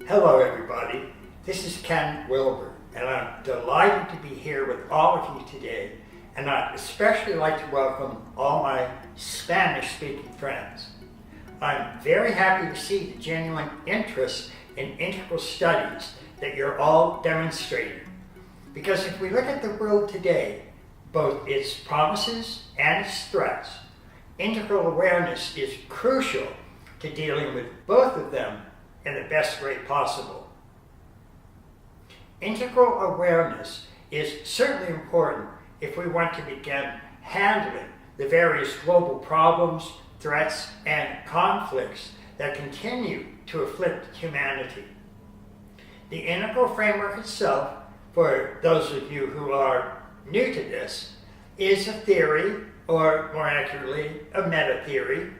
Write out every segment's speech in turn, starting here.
Hello everybody, this is Ken Wilber, and I'm delighted to be here with all of you today, and I'd especially like to welcome all my Spanish-speaking friends. I'm very happy to see the genuine interest in integral studies that you're all demonstrating, because if we look at the world today, both its promises and its threats, integral awareness is crucial to dealing with both of them in the best way possible. Integral awareness is certainly important if we want to begin handling the various global problems, threats, and conflicts that continue to afflict humanity. The integral framework itself, for those of you who are new to this, is a theory, or more accurately, a meta-theory,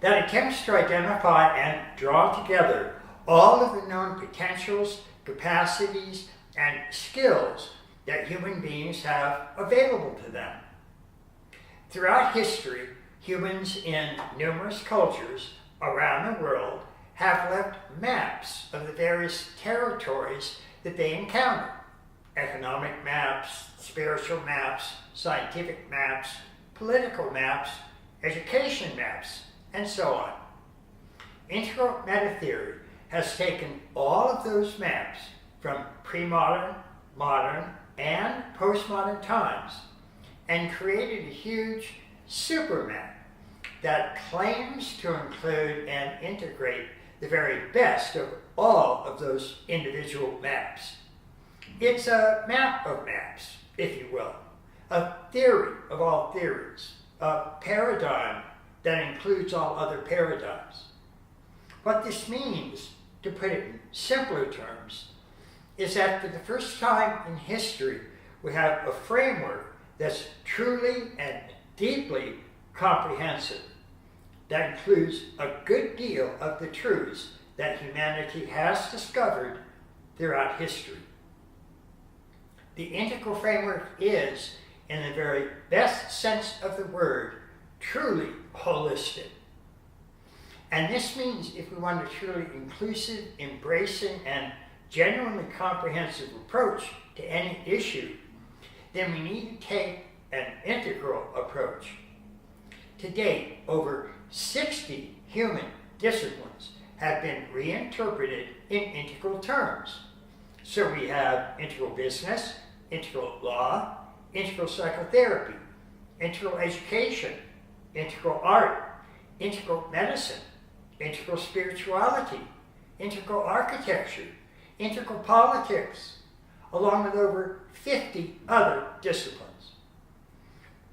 that attempts to identify and draw together all of the known potentials, capacities, and skills that human beings have available to them. Throughout history, humans in numerous cultures around the world have left maps of the various territories that they encounter. Economic maps, spiritual maps, scientific maps, political maps, education maps, and so on. Integral meta-theory has taken all of those maps from pre-modern, modern, and postmodern times and created a huge super map that claims to include and integrate the very best of all of those individual maps. It's a map of maps, if you will, a theory of all theories, a paradigm that includes all other paradigms. What this means, to put it in simpler terms, is that for the first time in history, we have a framework that's truly and deeply comprehensive, that includes a good deal of the truths that humanity has discovered throughout history. The integral framework is, in the very best sense of the word, truly holistic. And this means if we want a truly inclusive, embracing, and genuinely comprehensive approach to any issue, then we need to take an integral approach. To date, over 60 human disciplines have been reinterpreted in integral terms. So we have integral business, integral law, integral psychotherapy, integral education, integral art, integral medicine, integral spirituality, integral architecture, integral politics, along with over 50 other disciplines.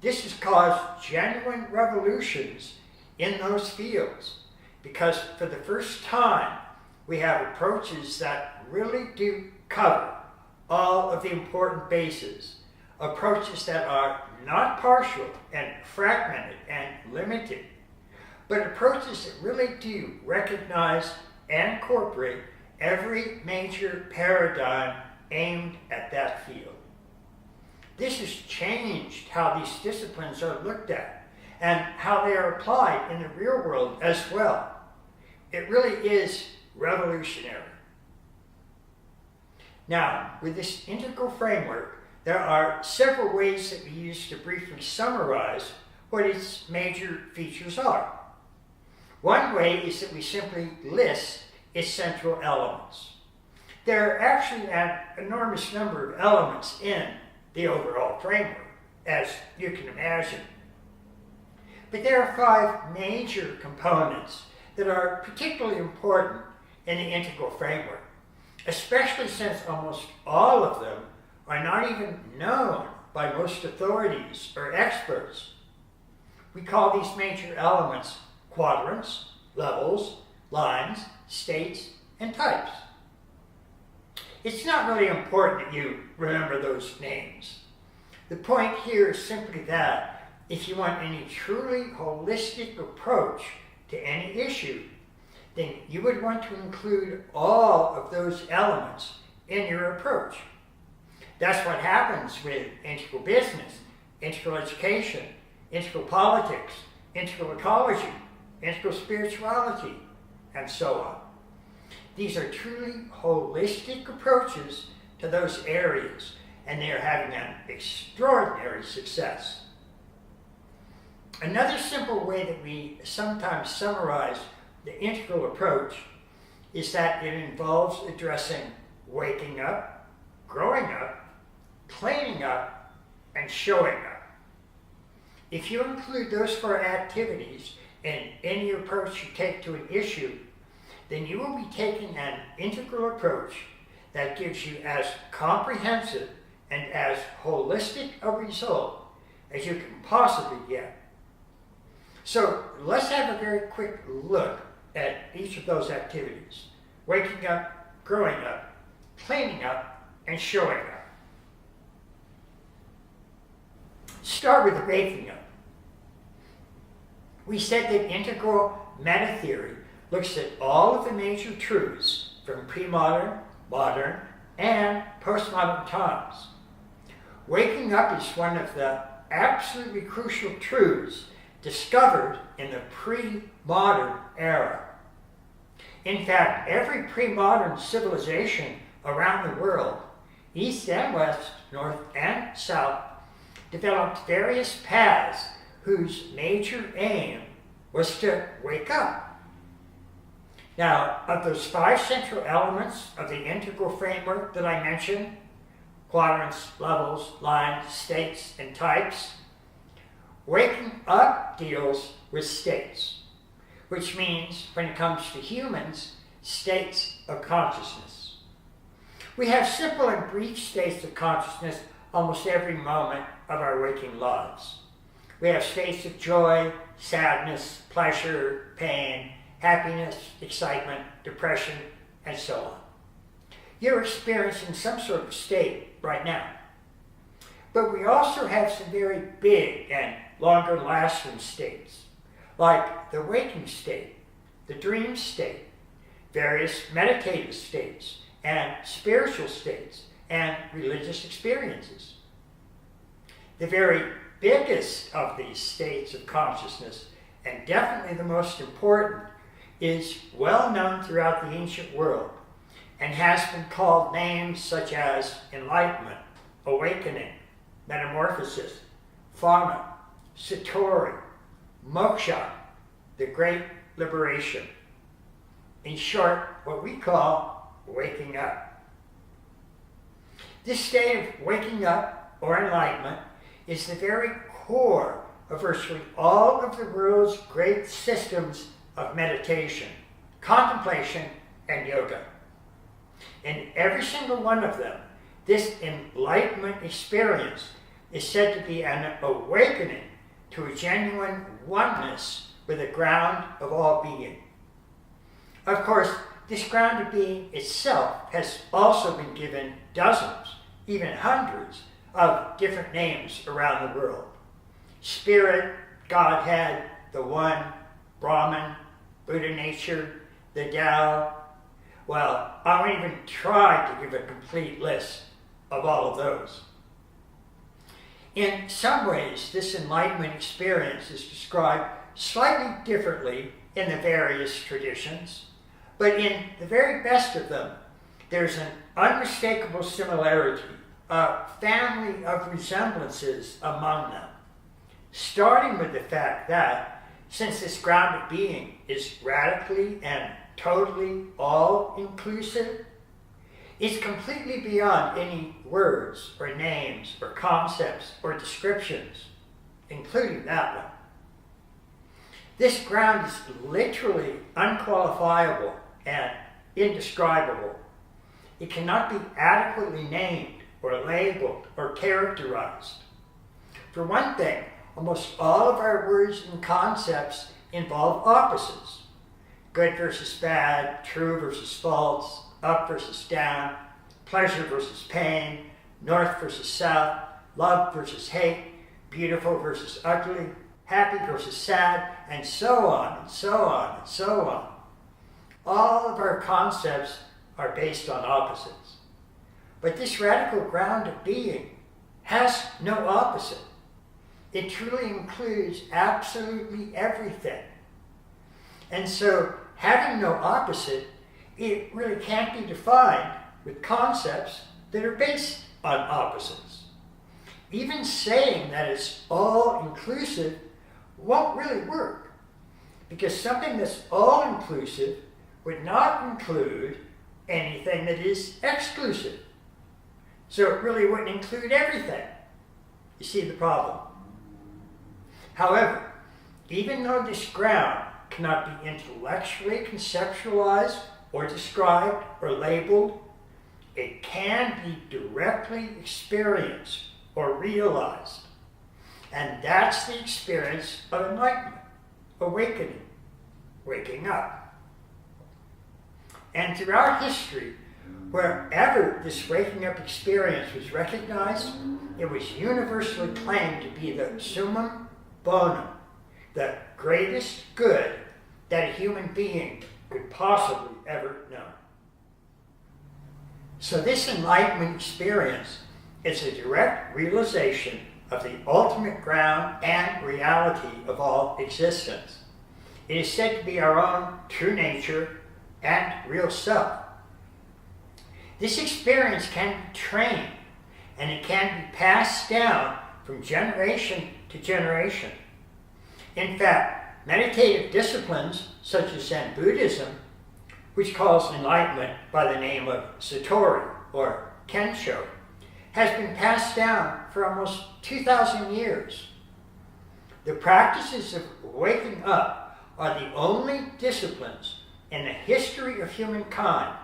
This has caused genuine revolutions in those fields because for the first time we have approaches that really do cover all of the important bases, approaches that are not partial and fragmented and limited, but approaches that really do recognize and incorporate every major paradigm aimed at that field. This has changed how these disciplines are looked at and how they are applied in the real world as well. It really is revolutionary. Now, with this integral framework, there are several ways that we use to briefly summarize what its major features are. One way is that we simply list its central elements. There are actually an enormous number of elements in the overall framework, as you can imagine. But there are 5 major components that are particularly important in the integral framework, especially since almost all of them are not even known by most authorities or experts. We call these major elements quadrants, levels, lines, states, and types. It's not really important that you remember those names. The point here is simply that if you want any truly holistic approach to any issue, then you would want to include all of those elements in your approach. That's what happens with integral business, integral education, integral politics, integral ecology, integral spirituality, and so on. these are truly holistic approaches to those areas, and they are having an extraordinary success. Another simple way that we sometimes summarize the integral approach is that it involves addressing waking up, growing up, cleaning up, and showing up. If you include those four activities in any approach you take to an issue, then you will be taking an integral approach that gives you as comprehensive and as holistic a result as you can possibly get. So let's have a very quick look at each of those activities: waking up, growing up, cleaning up, and showing up. Start with waking up. We said that integral meta theory looks at all of the major truths from pre-modern, modern, and postmodern times. Waking up is one of the absolutely crucial truths discovered in the pre-modern era. In fact, every pre-modern civilization around the world, east and west, north and south, developed various paths whose major aim was to wake up. Now, of those 5 central elements of the integral framework that I mentioned, quadrants, levels, lines, states, and types, waking up deals with states, which means, when it comes to humans, states of consciousness. We have simple and brief states of consciousness almost every moment of our waking lives. We have states of joy, sadness, pleasure, pain, happiness, excitement, depression, and so on. You're experiencing some sort of state right now. But we also have some very big and longer lasting states, like the waking state, the dream state, various meditative states, and spiritual states, and religious experiences. The very biggest of these states of consciousness, and definitely the most important, is well known throughout the ancient world and has been called names such as enlightenment, awakening, metamorphosis, pharma, satori, moksha, the great liberation. In short, what we call waking up. This state of waking up, or enlightenment, is the very core of virtually all of the world's great systems of meditation, contemplation, and yoga. In every single one of them, this enlightenment experience is said to be an awakening to a genuine oneness with the ground of all being. Of course, this ground of being itself has also been given dozens, even hundreds, of different names around the world. Spirit, Godhead, the One, Brahman, Buddha nature, the Tao. Well, I won't even try to give a complete list of all of those. In some ways, this enlightenment experience is described slightly differently in the various traditions, but in the very best of them, there's an unmistakable similarity, a family of resemblances among them, starting with the fact that, since this ground of being is radically and totally all-inclusive, it's completely beyond any words or names or concepts or descriptions, including that one. This ground is literally unqualifiable and indescribable. It cannot be adequately named or labeled or characterized. For one thing, almost all of our words and concepts involve opposites. Good versus bad, true versus false, up versus down, pleasure versus pain, north versus south, love versus hate, beautiful versus ugly, happy versus sad, and so on, and so on, and so on. All of our concepts are based on opposites. But this radical ground of being has no opposite. It truly includes absolutely everything. And so, having no opposite, it really can't be defined with concepts that are based on opposites. Even saying that it's all-inclusive won't really work, because something that's all-inclusive would not include anything that is exclusive. So it really wouldn't include everything. You see the problem? However, even though this ground cannot be intellectually conceptualized or described or labeled, it can be directly experienced or realized. And that's the experience of enlightenment, awakening, waking up. And throughout history, wherever this waking up experience was recognized, it was universally claimed to be the summum bonum, the greatest good that a human being could possibly ever know. So this enlightenment experience is a direct realization of the ultimate ground and reality of all existence. It is said to be our own true nature and real self. This experience can be trained, and it can be passed down from generation to generation. In fact, meditative disciplines such as Zen Buddhism, which calls enlightenment by the name of Satori or Kensho, has been passed down for almost 2,000 years. The practices of waking up are the only disciplines in the history of humankind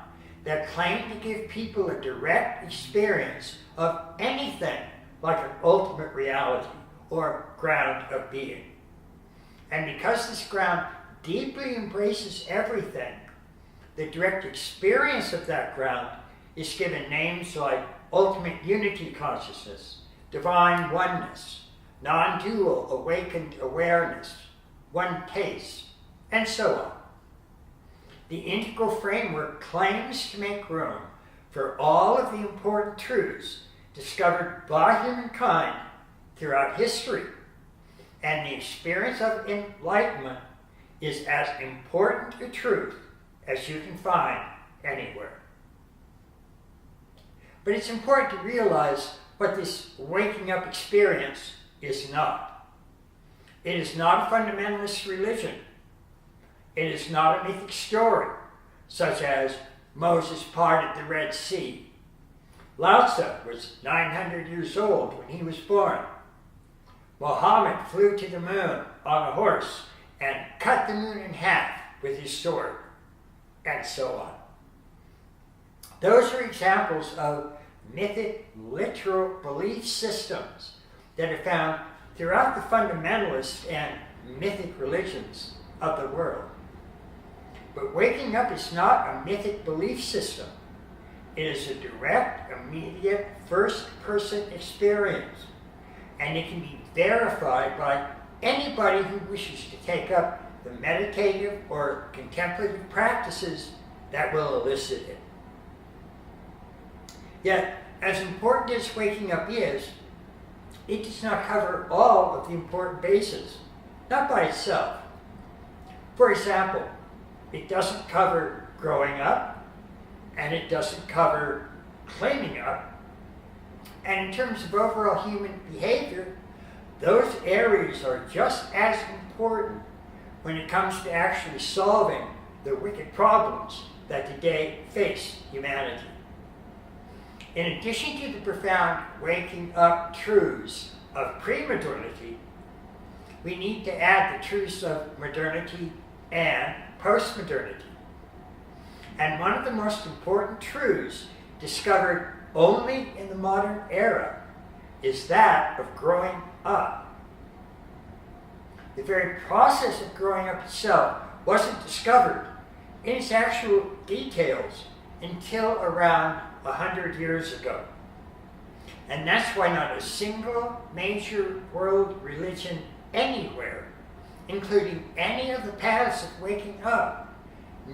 that claim to give people a direct experience of anything like an ultimate reality or ground of being. And because this ground deeply embraces everything, the direct experience of that ground is given names like ultimate unity consciousness, divine oneness, non-dual awakened awareness, one case, and so on. The integral framework claims to make room for all of the important truths discovered by humankind throughout history, and the experience of enlightenment is as important a truth as you can find anywhere. But it's important to realize what this waking up experience is not. It is not a fundamentalist religion. It is not a mythic story, such as Moses parted the Red Sea. Lao Tzu was 900 years old when he was born. Muhammad flew to the moon on a horse and cut the moon in half with his sword, and so on. Those are examples of mythic, literal belief systems that are found throughout the fundamentalist and mythic religions of the world. But waking up is not a mythic belief system. It is a direct, immediate, first-person experience, and it can be verified by anybody who wishes to take up the meditative or contemplative practices that will elicit it. Yet, as important as waking up is, it does not cover all of the important bases, not by itself. For example, it doesn't cover growing up, and it doesn't cover cleaning up. And in terms of overall human behavior, those areas are just as important when it comes to actually solving the wicked problems that today face humanity. In addition to the profound waking up truths of pre-modernity, we need to add the truths of modernity and post-modernity. And one of the most important truths discovered only in the modern era is that of growing up. The very process of growing up itself wasn't discovered in its actual details until around 100 years ago. And that's why not a single major world religion anywhere, including any of the paths of waking up,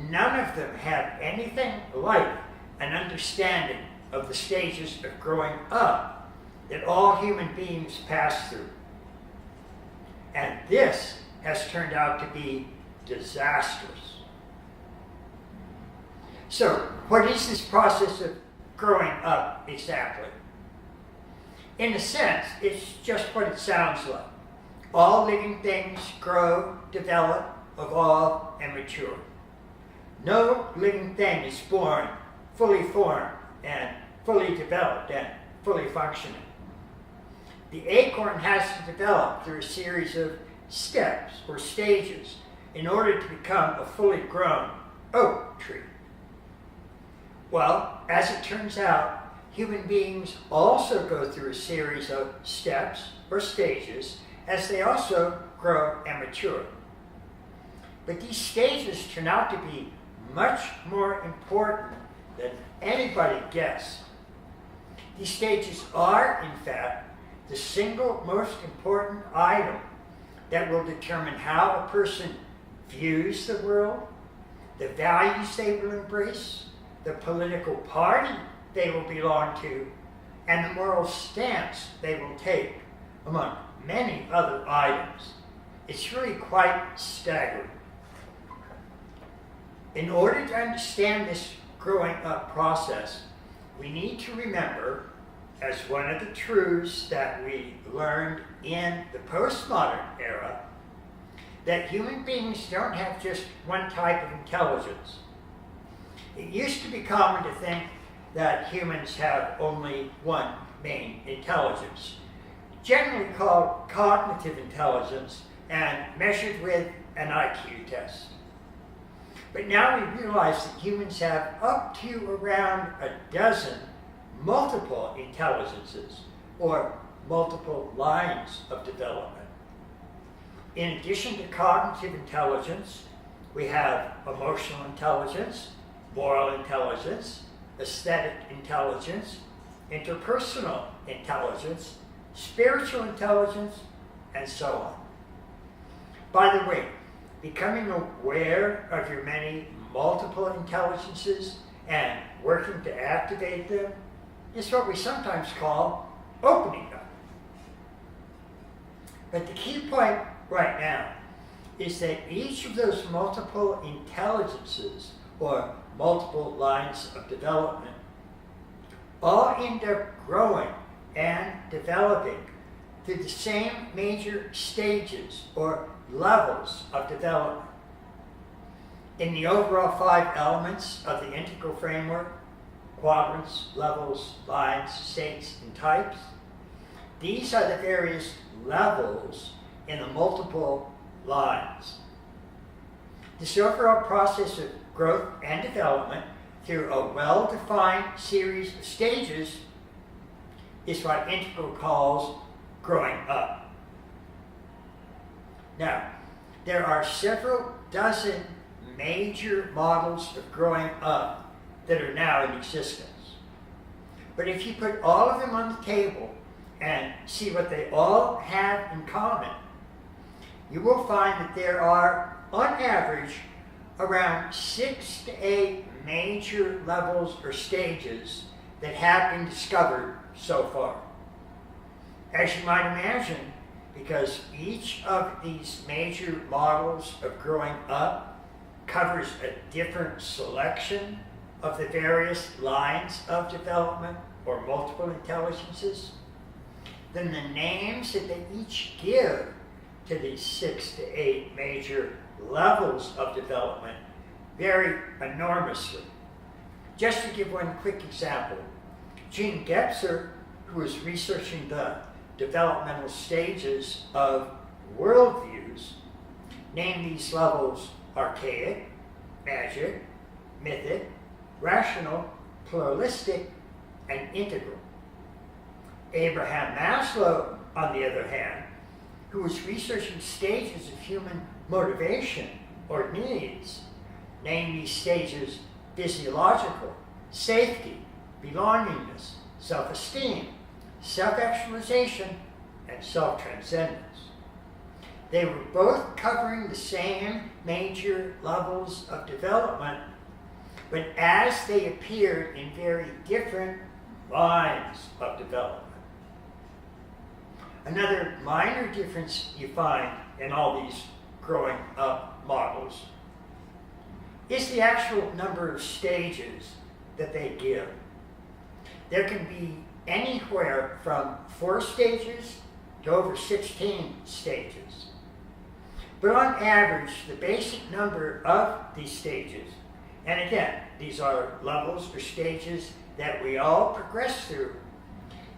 none of them have anything like an understanding of the stages of growing up that all human beings pass through. And this has turned out to be disastrous. So, what is this process of growing up exactly? In a sense, it's just what it sounds like. All living things grow, develop, evolve, and mature. No living thing is born fully formed and fully developed and fully functioning. The acorn has to develop through a series of steps or stages in order to become a fully grown oak tree. Well, as it turns out, human beings also go through a series of steps or stages as they also grow and mature. But these stages turn out to be much more important than anybody guessed. These stages are, in fact, the single most important item that will determine how a person views the world, the values they will embrace, the political party they will belong to, and the moral stance they will take, among many other items. It's really quite staggering. In order to understand this growing up process, we need to remember, as one of the truths that we learned in the postmodern era, that human beings don't have just one type of intelligence. It used to be common to think that humans have only one main intelligence, generally called cognitive intelligence and measured with an IQ test. But now we realize that humans have up to around a dozen multiple intelligences, or multiple lines of development. In addition to cognitive intelligence, we have emotional intelligence, moral intelligence, aesthetic intelligence, interpersonal intelligence, spiritual intelligence, and so on. By the way, becoming aware of your many multiple intelligences and working to activate them is what we sometimes call opening up. But the key point right now is that each of those multiple intelligences, or multiple lines of development, all end up growing and developing through the same major stages or levels of development. In the overall 5 elements of the integral framework, quadrants, levels, lines, states, and types, these are the various levels in the multiple lines. This overall process of growth and development through a well-defined series of stages is what Integral calls growing up. Now, there are several dozen major models of growing up that are now in existence. But if you put all of them on the table and see what they all have in common, you will find that there are, on average, around 6 to 8 major levels or stages that have been discovered so far. As you might imagine, because each of these major models of growing up covers a different selection of the various lines of development or multiple intelligences, then the names that they each give to these 6 to 8 major levels of development vary enormously. Just to give one quick example, Gene Gebser, who was researching the developmental stages of worldviews, named these levels archaic, magic, mythic, rational, pluralistic, and integral. Abraham Maslow, on the other hand, who was researching stages of human motivation or needs, named these stages physiological, safety, belongingness, self-esteem, self-actualization, and self-transcendence. They were both covering the same major levels of development, but as they appeared in very different lines of development. Another minor difference you find in all these growing up models is the actual number of stages that they give. There can be anywhere from 4 stages to over 16 stages. But on average, the basic number of these stages, and again, these are levels or stages that we all progress through,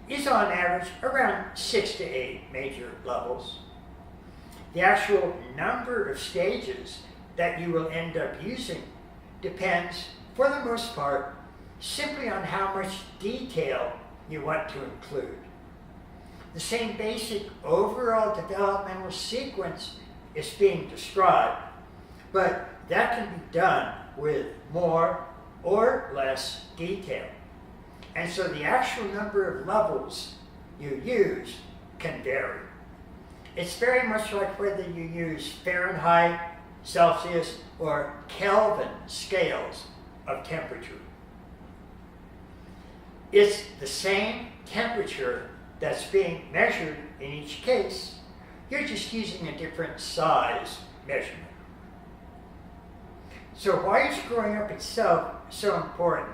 is on average around 6 to 8 major levels. The actual number of stages that you will end up using depends, for the most part, simply on how much detail you want to include. The same basic overall developmental sequence is being described, but that can be done with more or less detail. And so the actual number of levels you use can vary. It's very much like whether you use Fahrenheit, Celsius, or Kelvin scales of temperature. It's the same temperature that's being measured in each case. You're just using a different size measurement. So why is growing up itself so important?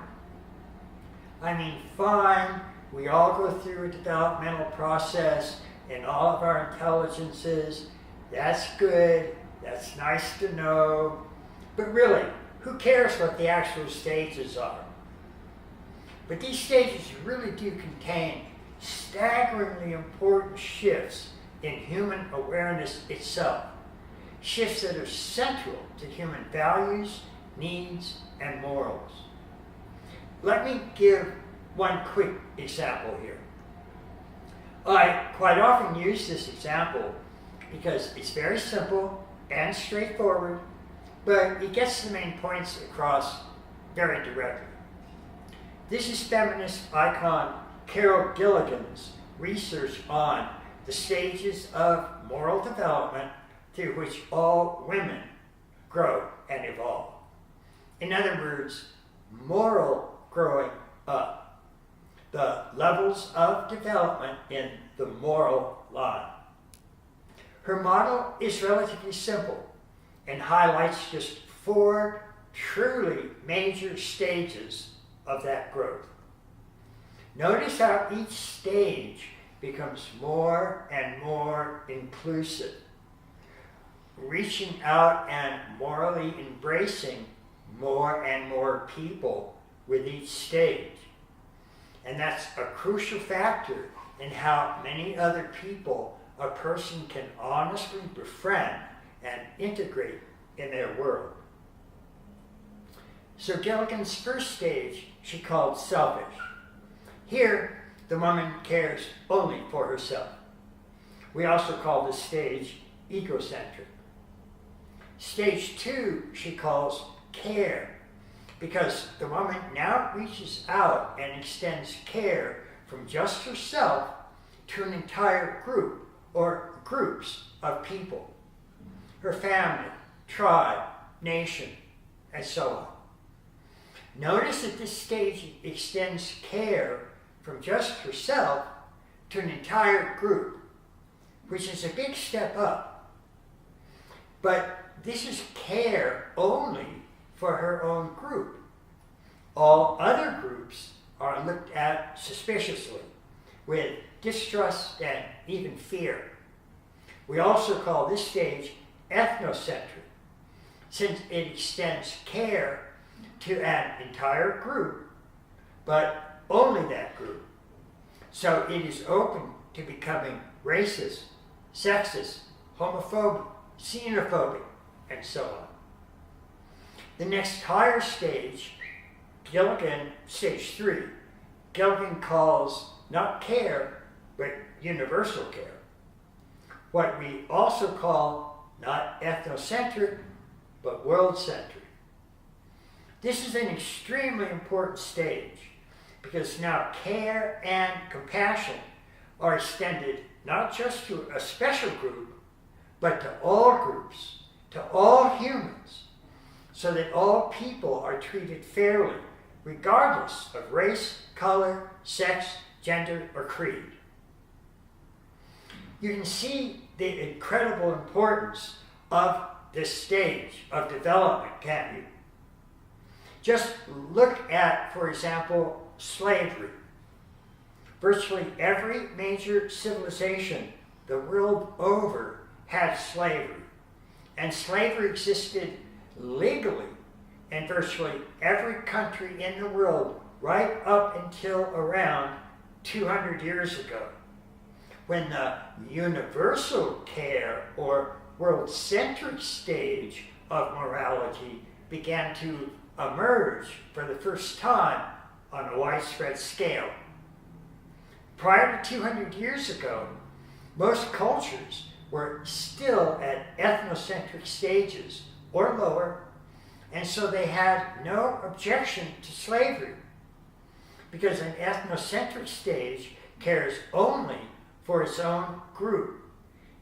I mean, fine, we all go through a developmental process in all of our intelligences. That's good, that's nice to know. But really, who cares what the actual stages are? But these stages really do contain staggeringly important shifts in human awareness itself. Shifts that are central to human values, needs, and morals. Let me give one quick example here. I quite often use this example because it's very simple and straightforward, but it gets the main points across very directly. This is feminist icon Carol Gilligan's research on the stages of moral development through which all women grow and evolve. In other words, moral growing up, the levels of development in the moral line. Her model is relatively simple and highlights just 4 truly major stages of that growth. Notice how each stage becomes more and more inclusive, reaching out and morally embracing more and more people with each stage. And that's a crucial factor in how many other people a person can honestly befriend and integrate in their world. So Gilligan's first stage she called selfish. Here, the woman cares only for herself. We also call this stage egocentric. Stage 2 she calls care, because the woman now reaches out and extends care from just herself to an entire group or groups of people. Her family, tribe, nation, and so on. Notice that this stage extends care from just herself to an entire group, which is a big step up. But this is care only for her own group. All other groups are looked at suspiciously, with distrust and even fear. We also call this stage ethnocentric, since it extends care to an entire group, but only that group. So it is open to becoming racist, sexist, homophobic, xenophobic, and so on. The next higher stage, stage 3, Gilligan calls not care, but universal care. What we also call not ethnocentric, but world-centric. This is an extremely important stage because now care and compassion are extended not just to a special group, but to all groups, to all humans, so that all people are treated fairly, regardless of race, color, sex, gender, or creed. You can see the incredible importance of this stage of development, can't you? Just look at, for example, slavery. Virtually every major civilization the world over had slavery. And slavery existed legally in virtually every country in the world right up until around 200 years ago, when the universal care or world-centric stage of morality began to emerge for the first time on a widespread scale. Prior to 200 years ago, most cultures were still at ethnocentric stages or lower, and so they had no objection to slavery, because an ethnocentric stage cares only for its own group.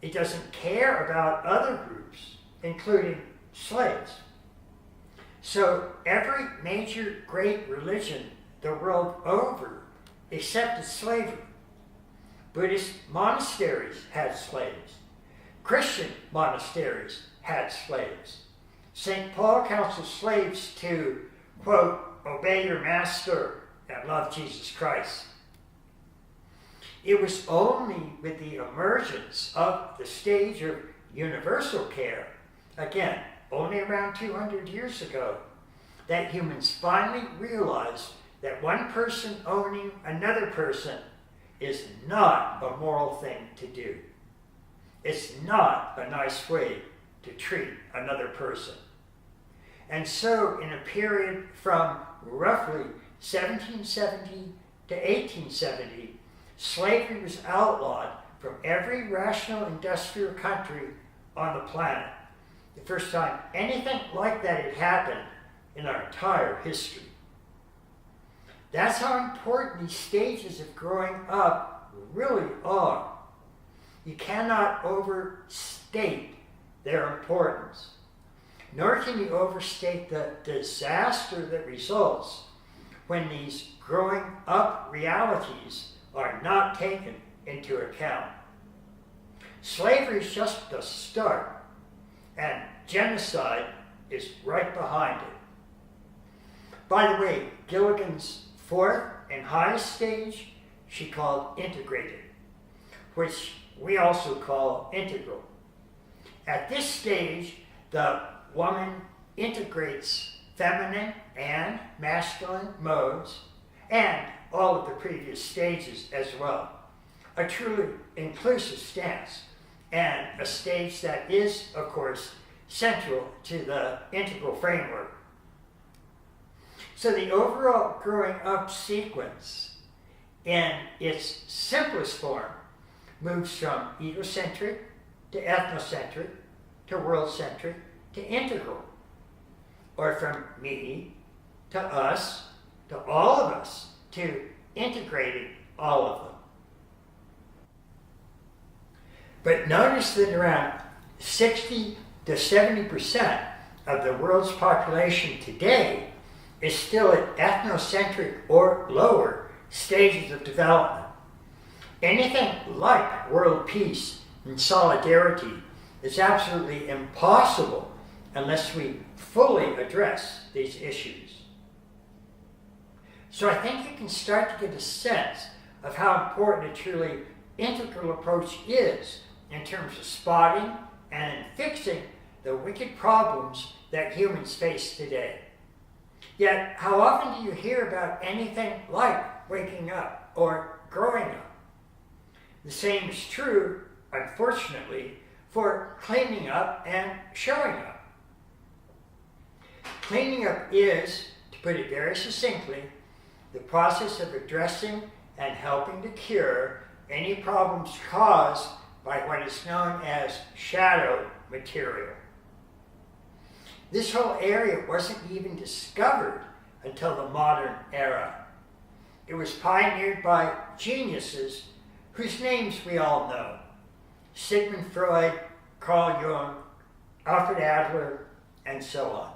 It doesn't care about other groups, including slaves. So every major great religion the world over accepted slavery. Buddhist monasteries had slaves. Christian monasteries had slaves. St. Paul counsels slaves to, quote, obey your master and love Jesus Christ. It was only with the emergence of the stage of universal care, again, only around 200 years ago, that humans finally realized that one person owning another person is not a moral thing to do. It's not a nice way to treat another person. And so, in a period from roughly 1770 to 1870, slavery was outlawed from every rational industrial country on the planet. The first time anything like that had happened in our entire history. That's how important these stages of growing up really are. You cannot overstate their importance, nor can you overstate the disaster that results when these growing up realities are not taken into account. Slavery is just the start, and genocide is right behind it. By the way, Gilligan's fourth and highest stage, she called integrated, which we also call integral. At this stage, the woman integrates feminine and masculine modes and all of the previous stages as well. A truly inclusive stance, and a stage that is, of course, central to the integral framework. So the overall growing up sequence, in its simplest form, moves from egocentric to ethnocentric to world-centric to integral, or from me to us to all of us to integrating all of them. But notice that around 60 to 70% of the world's population today is still at ethnocentric or lower stages of development. Anything like world peace and solidarity is absolutely impossible unless we fully address these issues. So I think you can start to get a sense of how important a truly integral approach is in terms of spotting and fixing the wicked problems that humans face today. Yet, how often do you hear about anything like waking up or growing up? The same is true, unfortunately, for cleaning up and showing up. Cleaning up is, to put it very succinctly, the process of addressing and helping to cure any problems caused by what is known as shadow material. This whole area wasn't even discovered until the modern era. It was pioneered by geniuses whose names we all know: Sigmund Freud, Carl Jung, Alfred Adler, and so on.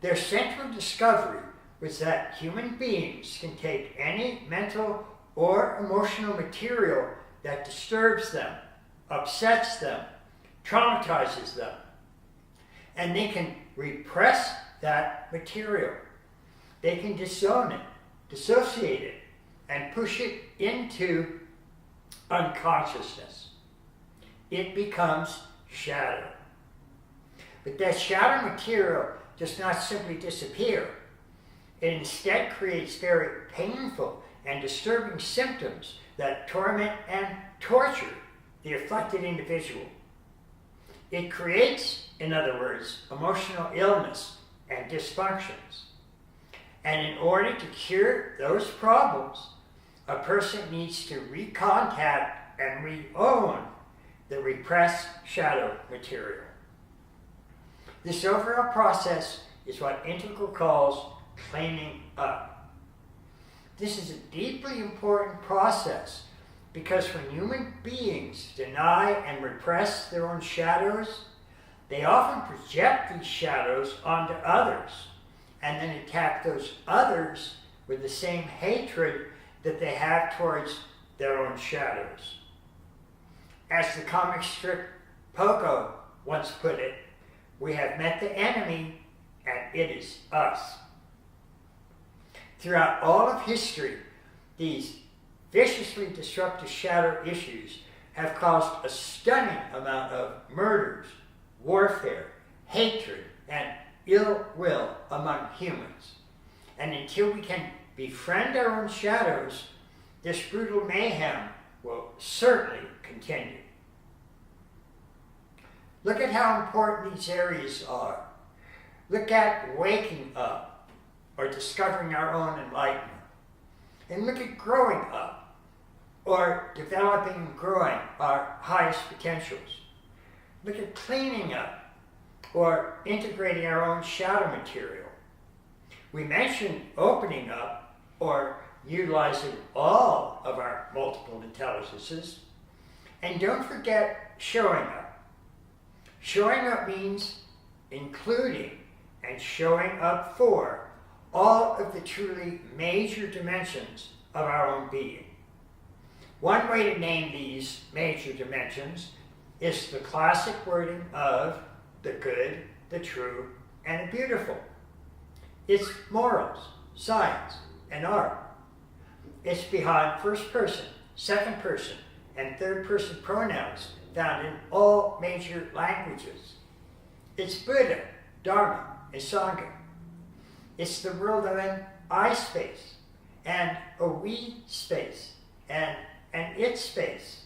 Their central discovery was that human beings can take any mental or emotional material that disturbs them, upsets them, traumatizes them, and they can repress that material, they can disown it, dissociate it, and push it into unconsciousness. It becomes shadow. But that shadow material does not simply disappear. It instead creates very painful and disturbing symptoms that torment and torture the afflicted individual. It creates, in other words, emotional illness and dysfunctions. And in order to cure those problems, a person needs to recontact and re-own the repressed shadow material. This overall process is what Integral calls cleaning up. This is a deeply important process because when human beings deny and repress their own shadows, they often project these shadows onto others and then attack those others with the same hatred that they have towards their own shadows. As the comic strip Pogo once put it, we have met the enemy and it is us. Throughout all of history, these viciously disruptive shadow issues have caused a stunning amount of murders, warfare, hatred, and ill will among humans. And until we can befriend our own shadows, this brutal mayhem will certainly continue. Look at how important these areas are. Look at waking up or discovering our own enlightenment. And look at growing up or developing and growing our highest potentials. Look at cleaning up or integrating our own shadow material. We mentioned opening up or utilizing all of our multiple intelligences. And don't forget showing up. Showing up means including and showing up for all of the truly major dimensions of our own being. One way to name these major dimensions is the classic wording of the good, the true, and the beautiful. It's morals, science, and art. It's behind first person, second person, and third person pronouns found in all major languages. It's Buddha, Dharma, and Sangha. It's the world of an I space, and a we space, and an it space.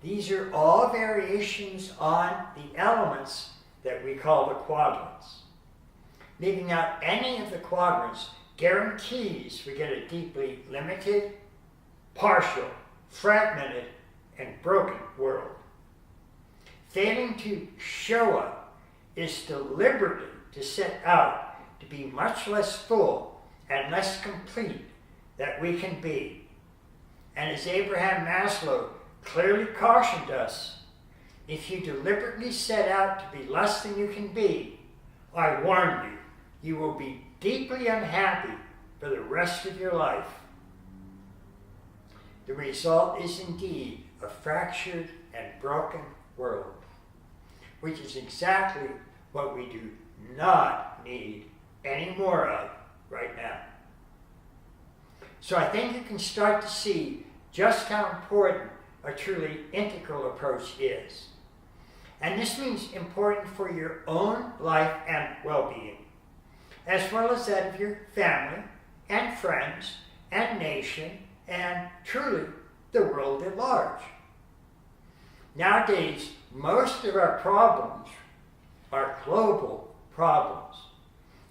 These are all variations on the elements that we call the quadrants. Leaving out any of the quadrants guarantees we get a deeply limited, partial, fragmented, and broken world. Failing to show up is deliberately to set out to be much less full and less complete that we can be. And as Abraham Maslow clearly cautioned us, if you deliberately set out to be less than you can be, I warn you, you will be deeply unhappy for the rest of your life. The result is indeed a fractured and broken world, which is exactly what we do not need any more of right now. So I think you can start to see just how important a truly integral approach is. And this means important for your own life and well-being, as well as that of your family and friends and nation and truly the world at large. Nowadays, most of our problems are global problems.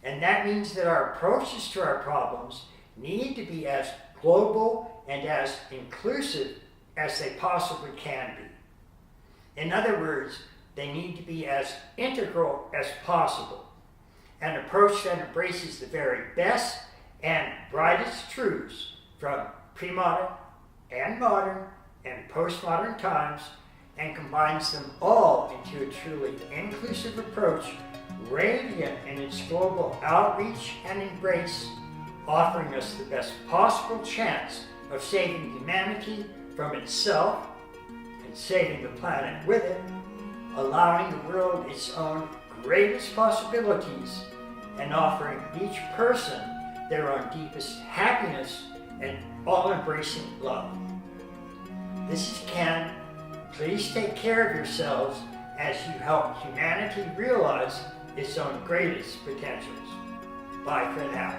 And that means that our approaches to our problems need to be as global and as inclusive as they possibly can be. In other words, they need to be as integral as possible. An approach that embraces the very best and brightest truths from pre-modern and modern and postmodern times and combines them all into a truly inclusive approach, radiant in its global outreach and embrace, offering us the best possible chance of saving humanity from itself and saving the planet with it, allowing the world its own greatest possibilities, and offering each person their own deepest happiness and all-embracing love. This is Ken. Please take care of yourselves as you help humanity realize its own greatest potentials. Bye for now.